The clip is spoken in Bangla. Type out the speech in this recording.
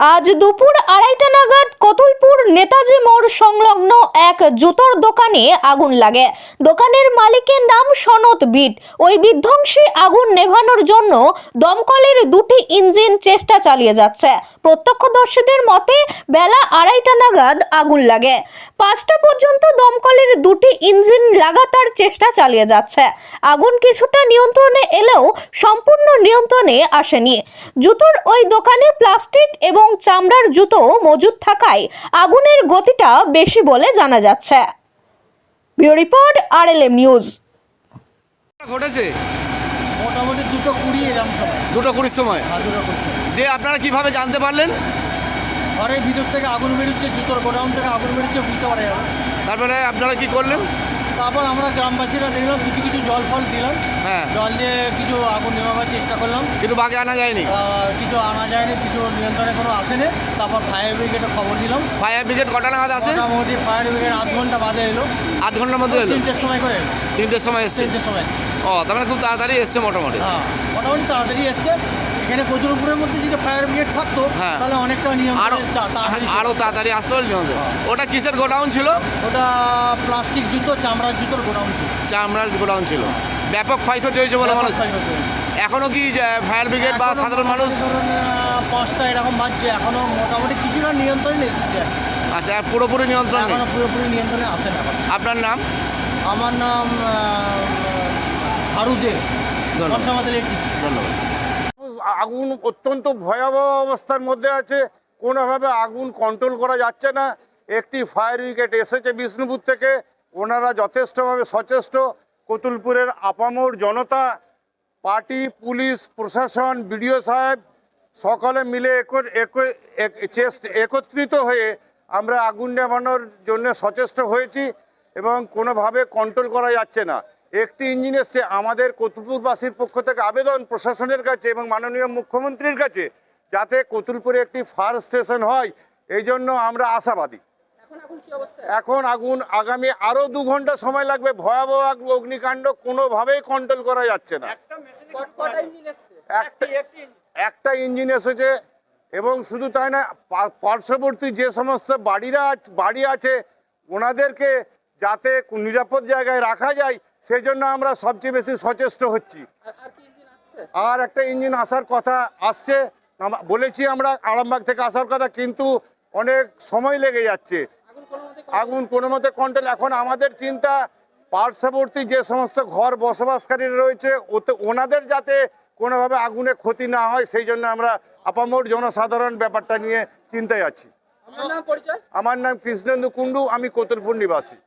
আজ দুপুর 2:30টা নাগাদ কতুলপুর নেতাজি মোড় সংলগ্ন এক জুতোর দোকানে আগুন লাগে। দোকানের মালিকের নাম সনত বিট। ওই বিধ্বংসী আগুন নেভানোর জন্য দমকলের দুটি ইঞ্জিন চেষ্টা চালিয়ে যাচ্ছে। প্রত্যক্ষদর্শীদের মতে বেলা 2:30টা নাগাদ আগুন লাগে। 5টা পর্যন্ত দমকলের দুটি ইঞ্জিন লাগাতার চেষ্টা চালিয়ে যাচ্ছে। আগুন কিছুটা নিয়ন্ত্রণে এলেও সম্পূর্ণ নিয়ন্ত্রণে আসেনি। জুতোর ওই দোকানে প্লাস্টিক এবং চামড়ার জুতো মজুদ থাকায় আগুনের গতিটা বেশি বলে জানা যাচ্ছে। Bureau report RLM news. ঘটেছে মোটামুটি 2:20 এরকম সময়। 2:20 সময়। হ্যাঁ, 2:20 সময়। যে আপনারা কিভাবে জানতে পারলেন? ঘরের ভিতর থেকে আগুন বেরোচ্ছে, জুতোর গোডাউন থেকে আগুন বেরোচ্ছে, বুঝতে পারা যাবে। তারপরে আপনারা কি করলেন? তারপর আমরা গ্রামবাসীরা দেখলাম, কিছু কিছু জল ফল দিলাম। হ্যাঁ, জল দিয়ে কিছু আগুন নেভাবার চেষ্টা করলাম। কিন্তু বাগে আনা যায়নি। কিছু আনা যায়নি, কিছু নিয়ন্ত্রণে কোনো আসেনি। তারপর ফায়ার ব্রিগেডে খবর দিলাম। ফায়ার ব্রিগেড কটা নাগাদ আসে? মোটামুটি ফায়ার ব্রিগেড 8 ঘন্টা বাদে এলো। 8 ঘন্টার মধ্যে এলো? 3টের সময় করে। 3টের সময় এসছে? 3টের সময় এসছে। ও, তার মানে খুব তাড়াতাড়ি এসছে মোটামুটি। হ্যাঁ, মোটামুটি তাড়াতাড়ি এসছে। এখানে কতুলপুরের মধ্যে যদি ফায়ার ব্রিগেড থাকতো হ্যাঁ, তাহলে অনেকটা আরো তাড়াতাড়ি আসতে পারল। ওটা কিসের গোডাউন ছিল? ওটা প্লাস্টিক জুতো, চামড়ার জুতোর গোডাউন ছিল। চামড়ার গোডাউন ছিল। ব্যাপক ক্ষয়ক্ষতি হয়েছে বলে মনে হচ্ছে। এখনো কি ফায়ার ব্রিগেড বা সাধারণ মানুষ? 5টা এরকম বাজছে, এখনো মোটামুটি কিছুটা নিয়ন্ত্রণে এসেছে। আচ্ছা, আর পুরোপুরি নিয়ন্ত্রণ নেই? এখনো পুরোপুরি নিয়ন্ত্রণে আসে না। আপনার নাম? আমার নাম হারুদে। ধন্যবাদ। আগুন অত্যন্ত ভয়াবহ অবস্থার মধ্যে আছে, কোনোভাবে আগুন কন্ট্রোল করা যাচ্ছে না। একটি ফায়ার ব্রিগেড এসেছে বিষ্ণুপুর থেকে, ওনারা যথেষ্টভাবে সচেষ্ট। কতুলপুরের আপামর জনতা, পার্টি, পুলিশ, প্রশাসন, বিডিও সাহেব সকলে মিলে একত্রিত হয়ে আমরা আগুন নেভানোর জন্য সচেষ্ট হয়েছি এবং কোনোভাবে কন্ট্রোল করা যাচ্ছে না। একটি ইঞ্জিন এসছে। আমাদের কতুলপুরবাসীর পক্ষ থেকে আবেদন প্রশাসনের কাছে এবং মাননীয় মুখ্যমন্ত্রীর কাছে, যাতে কতুলপুরে একটি ফায়ার স্টেশন হয়, এই জন্য আমরা আশাবাদী। এখন আগুন আগামী আরো 2 ঘন্টা সময় লাগবে। ভয়াবহ অগ্নিকাণ্ড, কোনোভাবেই কন্ট্রোল করা যাচ্ছে না। একটা ইঞ্জিন এসেছে এবং শুধু তাই না, পার্শ্ববর্তী যে সমস্ত বাড়ি আছে ওনাদেরকে যাতে নিরাপদ জায়গায় রাখা যায়, সেই জন্য আমরা সবচেয়ে বেশি সচেষ্ট হচ্ছি। আর একটা ইঞ্জিন আসার কথা আসছে, বলেছি আমরা আরামবাগ থেকে আসার কথা, কিন্তু অনেক সময় লেগে যাচ্ছে। আগুন কোনো মতে কন্ট্রোল। এখন আমাদের চিন্তা, পার্শ্ববর্তী যে সমস্ত ঘর বসবাসকারীরা রয়েছে ওনাদের যাতে কোনোভাবে আগুনে ক্ষতি না হয়, সেই জন্য আমরা আপামর জনসাধারণ ব্যাপারটা নিয়ে চিন্তায় আছি। আমার নাম কৃষ্ণেন্দু কুণ্ডু, আমি কতুলপুর নিবাসী।